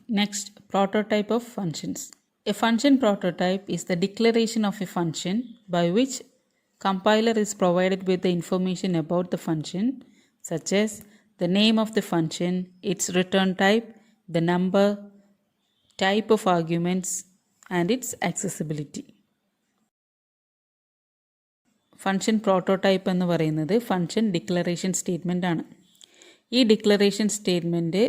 Next, prototype of functions. A function prototype is the declaration of a function by which compiler is provided with the information about the function, such as the name of the function, its return type, the number, type of arguments, and its accessibility. Function prototype എന്ന് പറയുന്നത് function declaration statement ആണ്. ഈ declaration statement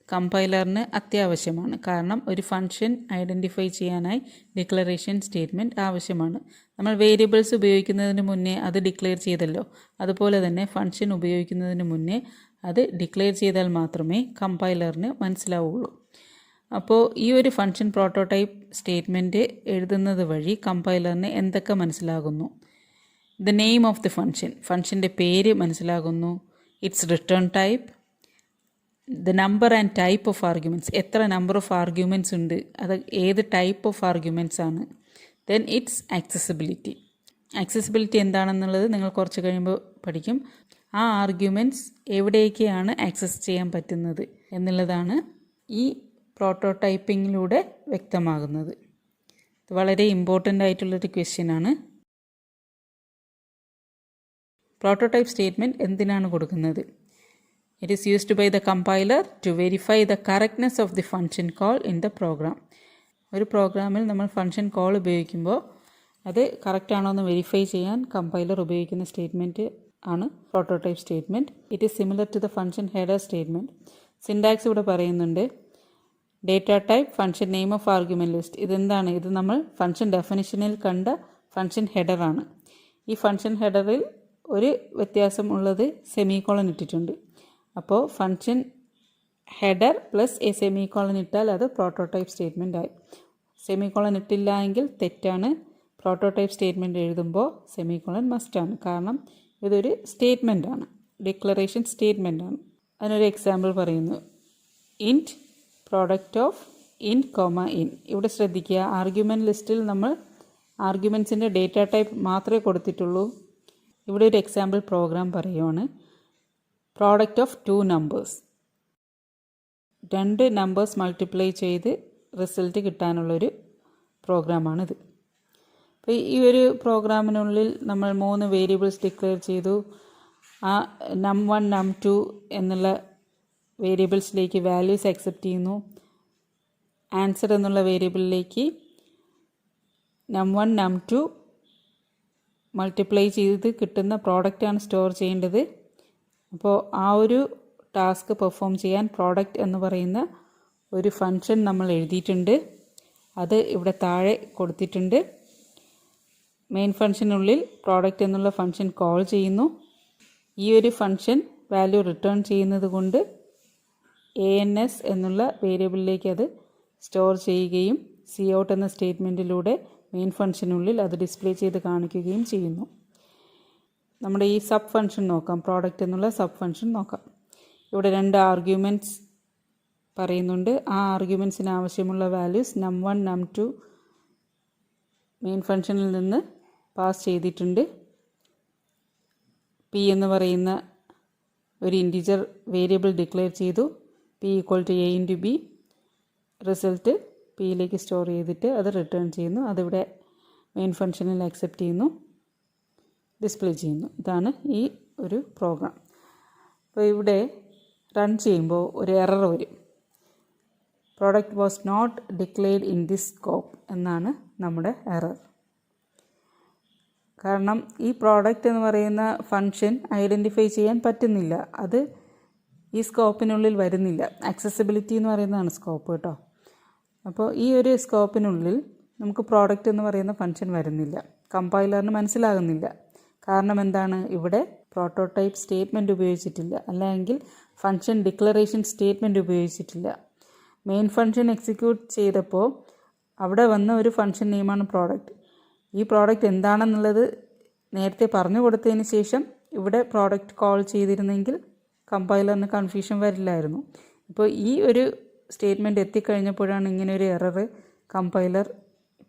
കമ്പൈലറിന് അത്യാവശ്യമാണ്. കാരണം ഒരു function identify ചെയ്യാനായി declaration statement ആവശ്യമാണ്. നമ്മൾ വേരിയബിൾസ് ഉപയോഗിക്കുന്നതിന് മുന്നേ അത് ഡിക്ലെയർ ചെയ്തല്ലോ. അതുപോലെ തന്നെ ഫംഗ്ഷൻ ഉപയോഗിക്കുന്നതിന് മുന്നേ അത് ഡിക്ലെയർ ചെയ്താൽ മാത്രമേ കമ്പൈലറിന് മനസ്സിലാവുള്ളൂ. അപ്പോൾ ഈ ഒരു ഫംഗ്ഷൻ പ്രോട്ടോടൈപ്പ് സ്റ്റേറ്റ്മെൻറ്റ് എഴുതുന്നത് വഴി കമ്പൈലറിന് എന്തൊക്കെ മനസ്സിലാകുന്നു? ദ നെയിം ഓഫ് ദി ഫംഗ്ഷൻ്റെ പേര് മനസ്സിലാകുന്നു. It's return type, the number and type of arguments, എത്ര നമ്പർ ഓഫ് ആർഗ്യുമെൻറ്റ്സ് ഉണ്ട്, അത് ഏത് ടൈപ്പ് ഓഫ് ആർഗ്യുമെൻറ്റ്സ് ആണ്. ദെൻ ഇറ്റ്സ് ആക്സസിബിലിറ്റി എന്താണെന്നുള്ളത് നിങ്ങൾ കുറച്ച് കഴിയുമ്പോൾ പഠിക്കും. ആ ആർഗ്യുമെൻറ്റ്സ് എവിടേക്കാണ് ആക്സസ് ചെയ്യാൻ പറ്റുന്നത് എന്നുള്ളതാണ് ഈ പ്രോട്ടോടൈപ്പിങ്ങിലൂടെ വ്യക്തമാകുന്നത്. ഇത് വളരെ ഇമ്പോർട്ടൻ്റ് ആയിട്ടുള്ളൊരു ക്വസ്റ്റ്യനാണ്. പ്രോട്ടോടൈപ്പ് സ്റ്റേറ്റ്മെൻറ്റ് എന്തിനാണ് കൊടുക്കുന്നത്? It is used by the compiler to verify the correctness of the function call in the program. ഒരു പ്രോഗ്രാമിൽ നമ്മൾ ഫംഗ്ഷൻ കോൾ ഉപയോഗിക്കുമ്പോൾ അത് കറക്റ്റ് ആണോ എന്ന് വെരിഫൈ ചെയ്യാൻ കമ്പൈലർ ഉപയോഗിക്കുന്ന സ്റ്റേറ്റ്മെൻറ്റ് ആണ് prototype statement. It is similar to the function header statement. Syntax ഇവിടെ പറയുന്നുണ്ട്. Data type, function name of argument list. ഇതെന്താണ്? ഇത് നമ്മൾ ഫംഗ്ഷൻ ഡെഫിനിഷനിൽ കണ്ട ഫംഗ്ഷൻ ഹെഡറാണ്. ഈ ഫംഗ്ഷൻ ഹെഡറിൽ ഒരു വ്യത്യാസം ഉള്ളത് സെമികോളൻ ഇട്ടിട്ടുണ്ട്. അപ്പോൾ function header plus A semicolon ഇട്ടാൽ അത് പ്രോട്ടോടൈപ്പ് സ്റ്റേറ്റ്മെൻ്റ് ആയി. സെമികോളൻ ഇട്ടില്ല എങ്കിൽ തെറ്റാണ്. പ്രോട്ടോടൈപ്പ് സ്റ്റേറ്റ്മെൻറ്റ് എഴുതുമ്പോൾ സെമികോളൻ മസ്റ്റാണ്. കാരണം ഇതൊരു സ്റ്റേറ്റ്മെൻ്റ് ആണ്, ഡിക്ലറേഷൻ സ്റ്റേറ്റ്മെൻ്റ് ആണ്. അതിനൊരു എക്സാമ്പിൾ പറയുന്നു. ഇൻറ്റ് പ്രോഡക്റ്റ് ഓഫ് ഇൻറ്റ് കോമ ഇൻ. ഇവിടെ ശ്രദ്ധിക്കുക, ആർഗ്യുമെൻറ്റ് ലിസ്റ്റിൽ നമ്മൾ ആർഗ്യുമെൻറ്റ്സിൻ്റെ ഡേറ്റ ടൈപ്പ് മാത്രമേ കൊടുത്തിട്ടുള്ളൂ. ഇവിടെ ഒരു എക്സാമ്പിൾ പ്രോഗ്രാം പറയുവാണ്. Product of 2 numbers, 2 numbers multiply ചെയ്ത് റിസൾട്ട് കിട്ടാനുള്ളൊരു പ്രോഗ്രാമാണിത്. അപ്പോൾ ഈ ഒരു പ്രോഗ്രാമിനുള്ളിൽ നമ്മൾ 3 വേരിയബിൾസ് ഡിക്ലെയർ ചെയ്തു. ആ num1 num2 എന്നുള്ള വേരിയബിൾസിലേക്ക് വാല്യൂസ് അക്സെപ്റ്റ് ചെയ്യുന്നു. ആൻസർ എന്നുള്ള വേരിയബിളിലേക്ക് num1 num2 മൾട്ടിപ്ലൈ ചെയ്ത് കിട്ടുന്ന പ്രോഡക്റ്റാണ് സ്റ്റോർ ചെയ്യേണ്ടത്. അപ്പോൾ ആ ഒരു ടാസ്ക് പെർഫോം ചെയ്യാൻ പ്രോഡക്റ്റ് എന്ന് പറയുന്ന ഒരു ഫംഗ്ഷൻ നമ്മൾ എഴുതിയിട്ടുണ്ട്. അത് ഇവിടെ താഴെ കൊടുത്തിട്ടുണ്ട്. മെയിൻ ഫംഗ്ഷനുള്ളിൽ പ്രോഡക്റ്റ് എന്നുള്ള ഫംഗ്ഷൻ കോൾ ചെയ്യുന്നു. ഈ ഒരു ഫംഗ്ഷൻ വാല്യൂ റിട്ടേൺ ചെയ്യുന്നത് കൊണ്ട് ANS എന്നുള്ള വേരിയബിളിലേക്ക് അത് സ്റ്റോർ ചെയ്യുകയും cout എന്ന സ്റ്റേറ്റ്മെൻറ്റിലൂടെ മെയിൻ ഫംഗ്ഷനുള്ളിൽ അത് ഡിസ്പ്ലേ ചെയ്ത് കാണിക്കുകയും ചെയ്യുന്നു. നമ്മുടെ ഈ സബ് ഫംഗ്ഷൻ നോക്കാം. പ്രോഡക്റ്റ് എന്നുള്ള സബ് ഫംഗ്ഷൻ നോക്കാം. ഇവിടെ 2 ആർഗ്യുമെൻറ്റ്സ് പറയുന്നുണ്ട്. ആ ആർഗ്യുമെൻറ്റ്സിന് ആവശ്യമുള്ള വാല്യൂസ് num1 num2 മെയിൻ ഫംഗ്ഷനിൽ നിന്ന് പാസ് ചെയ്തിട്ടുണ്ട്. p എന്ന് പറയുന്ന ഒരു ഇൻറ്റിജർ വേരിയബിൾ ഡിക്ലെയർ ചെയ്തു. p = a × b. റിസൾട്ട് പിയിലേക്ക് സ്റ്റോർ ചെയ്തിട്ട് അത് റിട്ടേൺ ചെയ്യുന്നു. അതിവിടെ മെയിൻ ഫംഗ്ഷനിൽ അക്സെപ്റ്റ് ചെയ്യുന്നു, ഡിസ്പ്ലേ ചെയ്യുന്നു. ഇതാണ് ഈ ഒരു പ്രോഗ്രാം. അപ്പോൾ ഇവിടെ റൺ ചെയ്യുമ്പോൾ ഒരു എറർ വരും. Product was not declared in this scope എന്നാണ് നമ്മുടെ എറർ. കാരണം ഈ പ്രോഡക്റ്റ് എന്ന് പറയുന്ന ഫംഗ്ഷൻ ഐഡൻറ്റിഫൈ ചെയ്യാൻ പറ്റുന്നില്ല. അത് ഈ സ്കോപ്പിനുള്ളിൽ വരുന്നില്ല. ആക്സസിബിലിറ്റി എന്ന് പറയുന്നതാണ് സ്കോപ്പ് കേട്ടോ. അപ്പോൾ ഈ ഒരു സ്കോപ്പിനുള്ളിൽ നമുക്ക് പ്രോഡക്റ്റ് എന്ന് പറയുന്ന ഫംഗ്ഷൻ വരുന്നില്ല. കമ്പൈലറിന് മനസ്സിലാകുന്നില്ല. കാരണം എന്താണ്? ഇവിടെ പ്രോട്ടോടൈപ്പ് സ്റ്റേറ്റ്മെൻറ്റ് ഉപയോഗിച്ചിട്ടില്ല, അല്ലെങ്കിൽ ഫംഗ്ഷൻ ഡിക്ലറേഷൻ സ്റ്റേറ്റ്മെൻറ്റ് ഉപയോഗിച്ചിട്ടില്ല. മെയിൻ ഫംഗ്ഷൻ എക്സിക്യൂട്ട് ചെയ്തപ്പോൾ അവിടെ വന്ന ഒരു ഫംഗ്ഷൻ നെയിമാണ് പ്രോഡക്റ്റ്. ഈ പ്രോഡക്റ്റ് എന്താണെന്നുള്ളത് നേരത്തെ പറഞ്ഞു കൊടുത്തതിന് ശേഷം ഇവിടെ പ്രോഡക്റ്റ് കോൾ ചെയ്തിരുന്നെങ്കിൽ കമ്പൈലറിന് കൺഫ്യൂഷൻ വരില്ലായിരുന്നു. ഇപ്പോൾ ഈ ഒരു സ്റ്റേറ്റ്മെൻറ്റ് എത്തിക്കഴിഞ്ഞപ്പോഴാണ് ഇങ്ങനെ ഒരു എറർ കമ്പൈലർ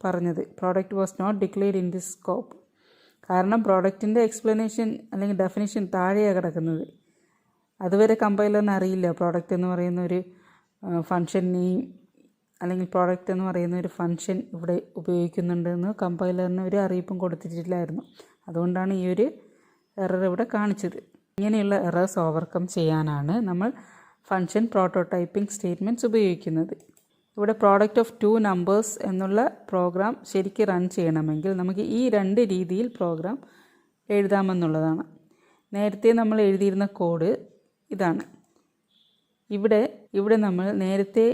പറഞ്ഞത്. Product was not declared in this scope. കാരണം പ്രോഡക്റ്റിൻ്റെ എക്സ്പ്ലനേഷൻ അല്ലെങ്കിൽ ഡെഫിനിഷൻ താഴെയാണ് കിടക്കുന്നത്. അതുവരെ കമ്പൈലറിന് അറിയില്ല പ്രോഡക്റ്റ് എന്ന് പറയുന്ന ഒരു ഫംഗ്ഷൻ നെയിം അല്ലെങ്കിൽ പ്രോഡക്റ്റ് എന്ന് പറയുന്ന ഒരു ഫംഗ്ഷൻ ഇവിടെ ഉപയോഗിക്കുന്നുണ്ടെന്ന് കമ്പൈലറിന് ഒരു അറിയിപ്പും കൊടുത്തിട്ടില്ലായിരുന്നു. അതുകൊണ്ടാണ് ഈ ഒരു എറർ ഇവിടെ കാണിച്ചത്. ഇങ്ങനെയുള്ള എറേഴ്സ് ഓവർകം ചെയ്യാനാണ് നമ്മൾ ഫംഗ്ഷൻ പ്രോട്ടോടൈപ്പിംഗ് സ്റ്റേറ്റ്മെൻറ്റ്സ് ഉപയോഗിക്കുന്നത്. ഇവിടെ പ്രോഡക്റ്റ് ഓഫ് 2 നമ്പേഴ്സ് എന്നുള്ള പ്രോഗ്രാം ശരിക്കും റൺ ചെയ്യണമെങ്കിൽ നമുക്ക് ഈ 2 രീതിയിൽ പ്രോഗ്രാം എഴുതാമെന്നുള്ളതാണ്. നേരത്തെ നമ്മൾ എഴുതിയിരുന്ന കോഡ് ഇതാണ്. ഇവിടെ നമ്മൾ നേരത്തെ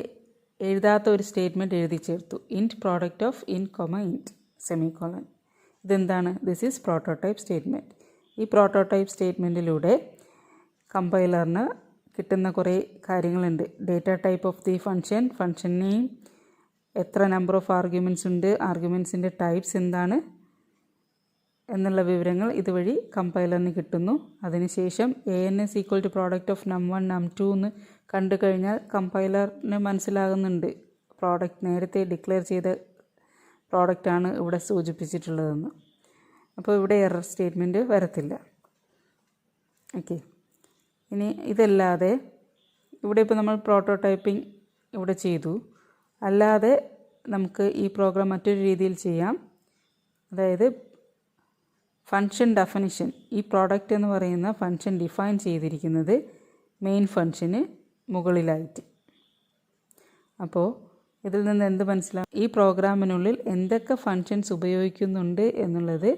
എഴുതാത്ത ഒരു സ്റ്റേറ്റ്മെൻറ്റ് എഴുതി ചേർത്തു. ഇൻറ്റ് പ്രോഡക്റ്റ് ഓഫ് ഇൻറ്റ് സെമിക്കോളൻ. ഇതെന്താണ്? This is prototype statement. ഈ പ്രോട്ടോടൈപ്പ് സ്റ്റേറ്റ്മെൻറ്റിലൂടെ കമ്പൈലറിന് കിട്ടുന്ന കുറേ കാര്യങ്ങളുണ്ട്. Data type of the function name, എത്ര നമ്പർ ഓഫ് ആർഗ്യുമെൻറ്റ്സ് ഉണ്ട്, ആർഗ്യുമെൻറ്റ്സിൻ്റെ ടൈപ്സ് എന്താണ് എന്നുള്ള വിവരങ്ങൾ ഇതുവഴി കമ്പൈലറിന് കിട്ടുന്നു. അതിനുശേഷം ANS equal to product of num1 num2 എന്ന് കണ്ടു കഴിഞ്ഞാൽ കമ്പൈലറിന് മനസ്സിലാകുന്നുണ്ട് പ്രോഡക്റ്റ് നേരത്തെ ഡിക്ലെയർ ചെയ്ത പ്രോഡക്റ്റാണ് ഇവിടെ സൂചിപ്പിച്ചിട്ടുള്ളതെന്ന്. അപ്പോൾ ഇവിടെ എറർ സ്റ്റേറ്റ്മെൻറ്റ് വരത്തില്ല. ഓക്കെ. ഇനി ഇതല്ലാതെ ഇവിടെ ഇപ്പോൾ നമ്മൾ പ്രോട്ടോടൈപ്പിംഗ് ഇവിടെ ചെയ്തു. അല്ലാതെ നമുക്ക് ഈ പ്രോഗ്രാം മറ്റൊരു രീതിയിൽ ചെയ്യാം. അതായത് ഫംഗ്ഷൻ ഡെഫിനിഷൻ, ഈ പ്രോഡക്റ്റ് എന്ന് പറയുന്ന ഫംഗ്ഷൻ ഡിഫൈൻ ചെയ്തിരിക്കുന്നത് മെയിൻ ഫംഗ്ഷന് മുകളിലായിട്ട്. അപ്പോൾ ഇതിൽ നിന്ന് എന്ത് മനസ്സിലാവും? ഈ പ്രോഗ്രാമിനുള്ളിൽ എന്തൊക്കെ ഫംഗ്ഷൻസ് ഉപയോഗിക്കുന്നുണ്ട് എന്നുള്ളത്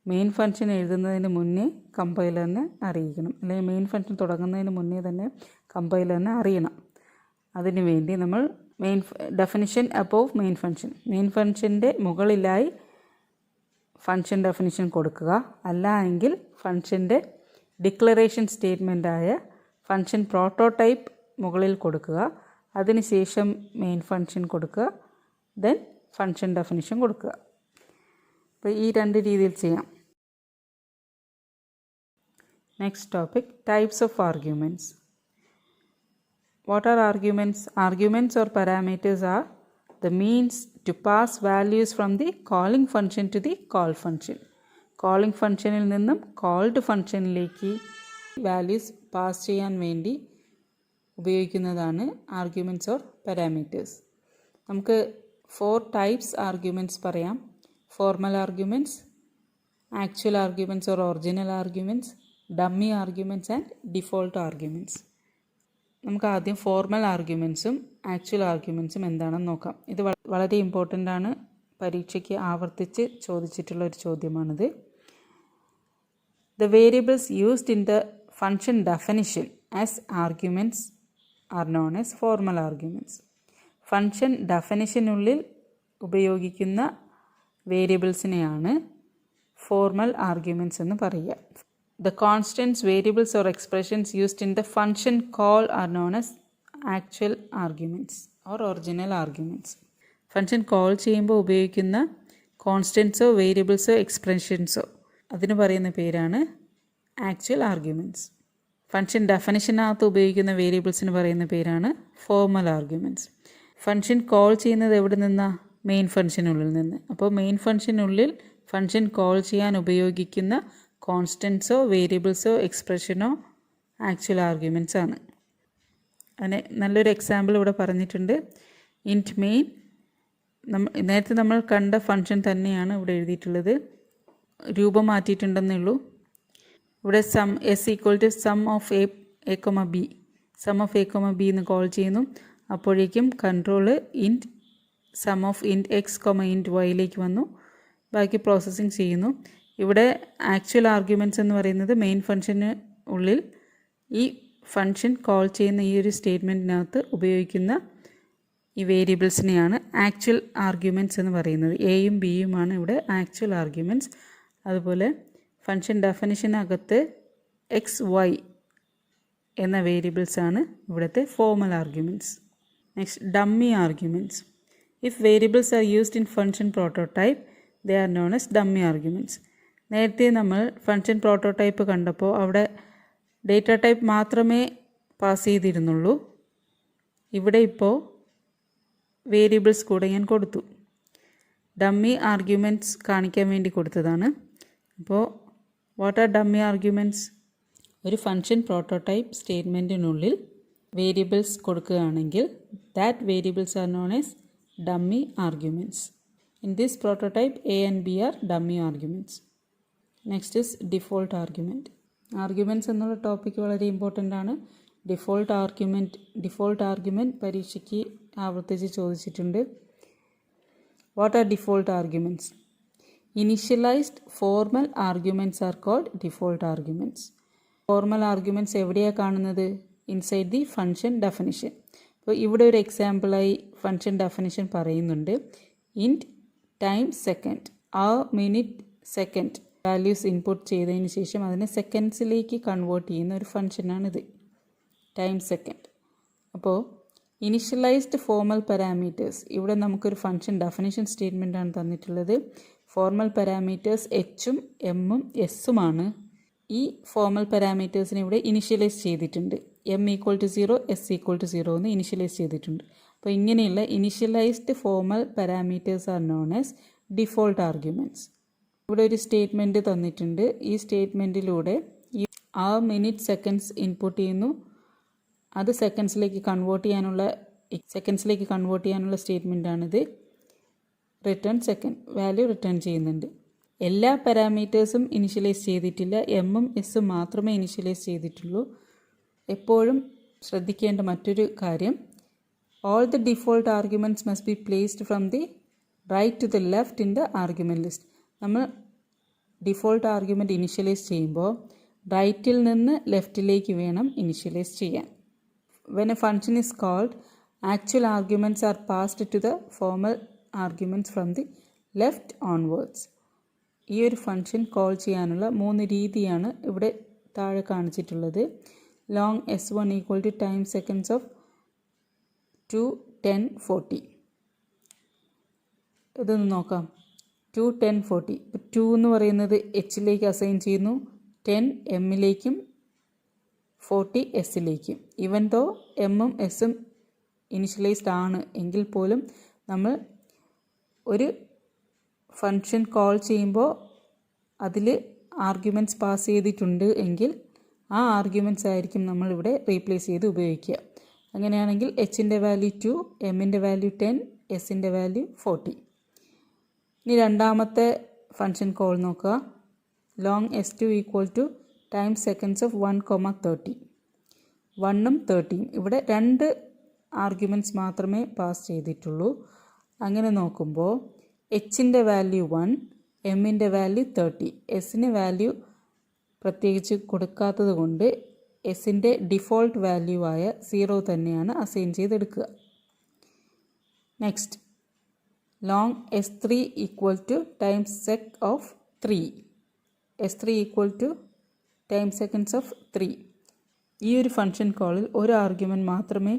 മെയിൻ ഫംഗ്ഷൻ എഴുതുന്നതിന് മുന്നേ കമ്പൈലറിനെ അറിയിക്കണം. അല്ലെങ്കിൽ മെയിൻ ഫംഗ്ഷൻ തുടങ്ങുന്നതിന് മുന്നേ തന്നെ കമ്പൈലറിനെ അറിയണം. അതിനു വേണ്ടി നമ്മൾ ഡെഫിനിഷൻ അബോവ് മെയിൻ ഫംഗ്ഷൻ്റെ മുകളിലായി ഫംഗ്ഷൻ ഡെഫിനിഷൻ കൊടുക്കുക. അല്ല എങ്കിൽ ഫംഗ്ഷൻ്റെ ഡിക്ലറേഷൻ സ്റ്റേറ്റ്മെൻറ്റായ ഫംഗ്ഷൻ പ്രോട്ടോടൈപ്പ് മുകളിൽ കൊടുക്കുക. അതിനുശേഷം മെയിൻ ഫംഗ്ഷൻ കൊടുക്കുക. ദെൻ ഫംഗ്ഷൻ ഡെഫിനിഷൻ കൊടുക്കുക. അപ്പോൾ ഈ 2 രീതിയിൽ ചെയ്യാം. Next topic, types of arguments. What are arguments? Arguments or parameters are the means to pass values from the calling function to the call function. Calling functionil നിന്നും called functionലേക്ക് values pass ചെയ്യാൻ വേണ്ടി ഉപയോഗിക്കുന്നതാണ് arguments or parameters. നമുക്ക് 4 types arguments പറയാം. Formal arguments, actual arguments or original arguments, dummy arguments and default arguments. നമുക്ക് ആദ്യം formal ആർഗ്യുമെൻറ്റ്സും actual ആർഗ്യുമെൻറ്റ്സും എന്താണെന്ന് നോക്കാം. ഇത് വളരെ ഇമ്പോർട്ടൻ്റ് ആണ്. പരീക്ഷയ്ക്ക് ആവർത്തിച്ച് ചോദിച്ചിട്ടുള്ള ഒരു ചോദ്യമാണിത്. The variables used in the function definition as arguments are known as formal arguments. Function ഡെഫിനിഷനുള്ളിൽ ഉപയോഗിക്കുന്ന വേരിയബിൾസിനെയാണ് ഫോർമൽ ആർഗ്യുമെൻറ്റ്സ് എന്ന് പറയുക. The constants, variables or expressions used in the function call are known as actual arguments or original arguments. Function call ചെയ്യുമ്പോൾ ഉപയോഗിക്കുന്ന കോൺസ്റ്റൻസോ വേരിയബിൾസോ എക്സ്പ്രഷൻസോ അതിന് പറയുന്ന പേരാണ് ആക്ച്വൽ ആർഗ്യുമെൻറ്റ്സ്. ഫംഗ്ഷൻ ഡെഫിനിഷനകത്ത് ഉപയോഗിക്കുന്ന വേരിയബിൾസിന് പറയുന്ന പേരാണ് ഫോർമൽ ആർഗ്യുമെൻറ്റ്സ്. ഫംഗ്ഷൻ കോൾ ചെയ്യുന്നത് എവിടെ നിന്നാണ്? മെയിൻ ഫംഗ്ഷനുള്ളിൽ നിന്ന്. അപ്പോൾ മെയിൻ ഫംഗ്ഷനുള്ളിൽ ഫംഗ്ഷൻ കോൾ ചെയ്യാൻ ഉപയോഗിക്കുന്ന കോൺസ്റ്റൻസോ വേരിയബിൾസോ എക്സ്പ്രഷനോ ആക്ച്വൽ ആർഗ്യുമെൻറ്റ്സ് ആണ്. അതിന് നല്ലൊരു എക്സാമ്പിൾ ഇവിടെ പറഞ്ഞിട്ടുണ്ട്. ഇൻറ്റ് മെയിൻ നേരത്തെ നമ്മൾ കണ്ട ഫംഗ്ഷൻ തന്നെയാണ് ഇവിടെ എഴുതിയിട്ടുള്ളത്. രൂപം മാറ്റിയിട്ടുണ്ടെന്നേ ഉള്ളൂ. ഇവിടെ sum s equal to sum of a comma b, sum of a comma b എന്ന് കോൾ ചെയ്യുന്നു. അപ്പോഴേക്കും control int sum of int x comma int വൈയിലേക്ക് വന്നു. ബാക്കി പ്രോസസ്സിങ് ചെയ്യുന്നു. ഇവിടെ ആക്ച്വൽ ആർഗ്യുമെൻറ്റ്സ് എന്ന് പറയുന്നത് മെയിൻ ഫംഗ്ഷന് ഉള്ളിൽ ഈ ഫംഗ്ഷൻ കോൾ ചെയ്യുന്ന ഈ ഒരു സ്റ്റേറ്റ്മെൻറ്റിനകത്ത് ഉപയോഗിക്കുന്ന ഈ വേരിയബിൾസിനെയാണ് ആക്ച്വൽ ആർഗ്യുമെൻറ്റ്സ് എന്ന് പറയുന്നത്. എയും ബിയുമാണ് ഇവിടെ ആക്ച്വൽ ആർഗ്യുമെൻറ്റ്സ്. അതുപോലെ ഫംഗ്ഷൻ ഡെഫിനിഷനകത്ത് എക്സ് വൈ എന്ന വേരിയബിൾസാണ് ഇവിടുത്തെ formal arguments. Next, dummy arguments. If variables are used in function prototype they are known as dummy arguments. നേരത്തെ നമ്മൾ ഫംഗ്ഷൻ പ്രോട്ടോടൈപ്പ് കണ്ടപ്പോൾ അവിടെ ഡേറ്റ ടൈപ്പ് മാത്രമേ പാസ് ചെയ്തിരുന്നുള്ളൂ. ഇവിടെ ഇപ്പോൾ വേരിയബിൾസ് കൂടെ ഞാൻ കൊടുത്തു. ഡമ്മി ആർഗ്യുമെൻറ്റ്സ് കാണിക്കാൻ വേണ്ടി കൊടുത്തതാണ്. അപ്പോൾ വാട്ട് ആർ ഡമ്മി ആർഗ്യുമെൻറ്റ്സ്? ഒരു ഫംഗ്ഷൻ പ്രോട്ടോടൈപ്പ് സ്റ്റേറ്റ്മെൻറ്റിനുള്ളിൽ വേരിയബിൾസ് കൊടുക്കുകയാണെങ്കിൽ That variables are known as dummy arguments. In this prototype, A and B are dummy arguments. Next is default argument. Arguments എന്നുള്ള ടോപ്പിക്ക് വളരെ important ആണ്. Default argument പരീക്ഷയ്ക്ക് ആവർത്തിച്ച് ചോദിച്ചിട്ടുണ്ട്. What are default arguments? Initialized formal arguments are called default arguments. Formal arguments എവിടെയാണ് കാണുന്നത്? Inside the function definition. അപ്പോൾ ഇവിടെ ഒരു എക്സാമ്പിളായി ഫംഗ്ഷൻ ഡെഫിനിഷൻ പറയുന്നുണ്ട്. Int time second, minute second values input ചെയ്തതിന് ശേഷം അതിനെ സെക്കൻഡ്സിലേക്ക് കൺവേർട്ട് ചെയ്യുന്ന ഒരു ഫംഗ്ഷനാണിത്, ടൈം സെക്കൻഡ്. അപ്പോൾ ഇനിഷ്യലൈസ്ഡ് ഫോർമൽ പാരാമീറ്റേഴ്സ്, ഇവിടെ നമുക്കൊരു ഫംഗ്ഷൻ ഡെഫിനിഷൻ സ്റ്റേറ്റ്മെൻറ്റാണ് തന്നിട്ടുള്ളത്. ഫോർമൽ പാരാമീറ്റേഴ്സ് എച്ചും എമ്മും എസ്സുമാണ്. ഈ ഫോർമൽ പാരാമീറ്റേഴ്സിനെ ഇവിടെ ഇനിഷ്യലൈസ് ചെയ്തിട്ടുണ്ട്. M equal to 0, S equal to 0 എന്ന് ഇനിഷ്യലൈസ് ചെയ്തിട്ടുണ്ട്. അപ്പോൾ ഇങ്ങനെയുള്ള initialised formal parameters are known as default arguments. ഇവിടെ ഒരു സ്റ്റേറ്റ്മെൻറ്റ് തന്നിട്ടുണ്ട്. ഈ സ്റ്റേറ്റ്മെൻറ്റിലൂടെ ഈ മിനിറ്റ് സെക്കൻഡ്സ് ഇൻപുട്ട് ചെയ്യുന്നു, അത് സെക്കൻഡ്സിലേക്ക് കൺവേർട്ട് ചെയ്യാനുള്ള സ്റ്റേറ്റ്മെൻറ്റാണിത്. റിട്ടേൺ സെക്കൻഡ് വാല്യൂ റിട്ടേൺ ചെയ്യുന്നുണ്ട്. എല്ലാ പാരാമീറ്റേഴ്സും ഇനിഷ്യലൈസ് ചെയ്തിട്ടില്ല, എമ്മും എസ്സും മാത്രമേ ഇനിഷ്യലൈസ് ചെയ്തിട്ടുള്ളൂ. എപ്പോഴും ശ്രദ്ധിക്കേണ്ട മറ്റൊരു കാര്യം, all the default arguments must be placed from the right to the left in the argument list. നമ്മൾ ഡിഫോൾട്ട് ആർഗ്യുമെൻറ്റ് ഇനിഷ്യലൈസ് ചെയ്യുമ്പോൾ റൈറ്റിൽ നിന്ന് ലെഫ്റ്റിലേക്ക് വേണം ഇനിഷ്യലൈസ് ചെയ്യാൻ. When a function is called, actual arguments are passed to the formal arguments from the left onwards. ഈ ഒരു function call ചെയ്യാനുള്ള 3 രീതിയാണ് ഇവിടെ താഴെ കാണിച്ചിട്ടുള്ളത്. Long S1 equal to time seconds of 2, 10, 40. ഇതൊന്ന് നോക്കാം. 2, 10, 40. ഇപ്പോൾ 2 എന്ന് പറയുന്നത് എച്ചിലേക്ക് അസൈൻ ചെയ്യുന്നു, 10 എമ്മിലേക്കും 40 എസ്സിലേക്കും. ഈവൻ ദോ എമ്മും എസ്സും ഇനിഷ്യലൈസ്ഡ് ആണ് എങ്കിൽ പോലും നമ്മൾ ഒരു ഫംഗ്ഷൻ കോൾ ചെയ്യുമ്പോൾ അതിൽ ആർഗ്യുമെൻറ്റ്സ് പാസ് ചെയ്തിട്ടുണ്ട് എങ്കിൽ ആ ആർഗ്യുമെൻറ്റ്സ് ആയിരിക്കും നമ്മളിവിടെ റീപ്ലേസ് ചെയ്ത് ഉപയോഗിക്കുക. അങ്ങനെയാണെങ്കിൽ എച്ചിൻ്റെ വാല്യൂ 2, എമ്മിൻ്റെ വാല്യൂ 10, എസിൻ്റെ വാല്യൂ 40. ഇനി രണ്ടാമത്തെ ഫംഗ്ഷൻ കോൾ നോക്കുക. Long S2 equal to time seconds of 1,30. 1ഉം 30ഉം ഇവിടെ 2 ആർഗ്യുമെൻറ്റ്സ് മാത്രമേ പാസ് ചെയ്തിട്ടുള്ളൂ. അങ്ങനെ നോക്കുമ്പോൾ എച്ചിൻ്റെ വാല്യൂ 1, എമ്മിൻ്റെ വാല്യൂ 30, എസിന് വാല്യൂ പ്രത്യേകിച്ച് കൊടുക്കാത്തത് കൊണ്ട് എസിൻ്റെ ഡിഫോൾട്ട് വാല്യൂ ആയ 0 തന്നെയാണ് അസൈൻ ചെയ്തെടുക്കുക. Next, long S3 equal to time sec of 3. S3 equal to time seconds of 3. ഈ ഒരു ഫംഗ്ഷൻ കോളിൽ ഒരു ആർഗ്യുമെൻറ്റ് മാത്രമേ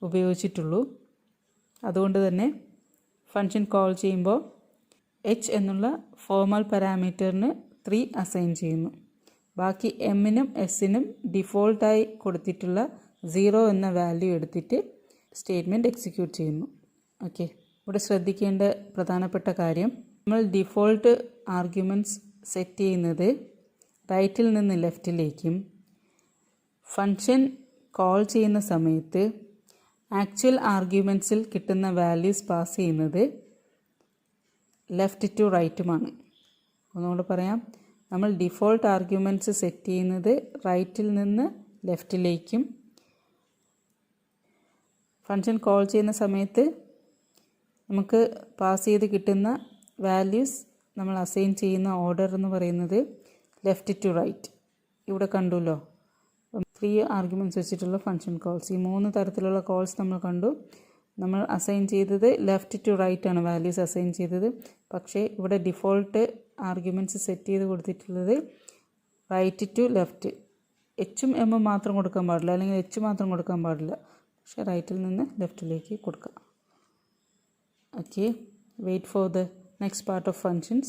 ഉപയോഗിച്ചിട്ടുള്ളൂ. അതുകൊണ്ട് തന്നെ ഫംഗ്ഷൻ കോൾ ചെയ്യുമ്പോൾ എച്ച് എന്നുള്ള ഫോർമൽ പാരാമീറ്ററിന് 3 അസൈൻ ചെയ്യുന്നു. ബാക്കി എമ്മിനും എസിനും ഡിഫോൾട്ടായി കൊടുത്തിട്ടുള്ള 0 എന്ന വാല്യൂ എടുത്തിട്ട് സ്റ്റേറ്റ്മെൻറ്റ് എക്സിക്യൂട്ട് ചെയ്യുന്നു. ഓക്കെ, ഇവിടെ ശ്രദ്ധിക്കേണ്ട പ്രധാനപ്പെട്ട കാര്യം, നമ്മൾ ഡിഫോൾട്ട് ആർഗ്യുമെൻറ്റ്സ് സെറ്റ് ചെയ്യുന്നത് റൈറ്റിൽ നിന്ന് ലെഫ്റ്റിലേക്കും, ഫംഗ്ഷൻ കോൾ ചെയ്യുന്ന സമയത്ത് ആക്ച്വൽ ആർഗ്യുമെൻറ്റ്സിൽ കിട്ടുന്ന വാല്യൂസ് പാസ് ചെയ്യുന്നത് ലെഫ്റ്റ് ടു റൈറ്റുമാണ്. ഒന്നുകൂടെ പറയാം, നമ്മൾ ഡിഫോൾട്ട് ആർഗ്യുമെൻറ്റ്സ് സെറ്റ് ചെയ്യുന്നത് റൈറ്റിൽ നിന്ന് ലെഫ്റ്റിലേക്കും, ഫംഗ്ഷൻ കോൾ ചെയ്യുന്ന സമയത്ത് നമുക്ക് പാസ് ചെയ്ത് കിട്ടുന്ന വാല്യൂസ് നമ്മൾ അസൈൻ ചെയ്യുന്ന ഓർഡർ എന്ന് പറയുന്നത് ലെഫ്റ്റ് ടു റൈറ്റ്. ഇവിടെ കണ്ടുല്ലോ 3 ആർഗ്യുമെൻറ്റ്സ് വെച്ചിട്ടുള്ള ഫംഗ്ഷൻ കോൾസ്. ഈ 3 തരത്തിലുള്ള കോൾസ് നമ്മൾ കണ്ടു. നമ്മൾ അസൈൻ ചെയ്തത് ലെഫ്റ്റ് ടു റൈറ്റ് ആണ് വാല്യൂസ് അസൈൻ ചെയ്തത്. പക്ഷേ ഇവിടെ ഡിഫോൾട്ട് ആർഗ്യുമെൻറ്റ്സ് സെറ്റ് ചെയ്ത് കൊടുത്തിട്ടുള്ളത് റൈറ്റ് ടു ലെഫ്റ്റ്. എച്ചും എമ്മും മാത്രം കൊടുക്കാൻ പാടില്ല, അല്ലെങ്കിൽ എച്ച് മാത്രം കൊടുക്കാൻ പാടില്ല. പക്ഷേ റൈറ്റിൽ നിന്ന് ലെഫ്റ്റിലേക്ക് കൊടുക്കാം. Okay, wait for the next part of functions.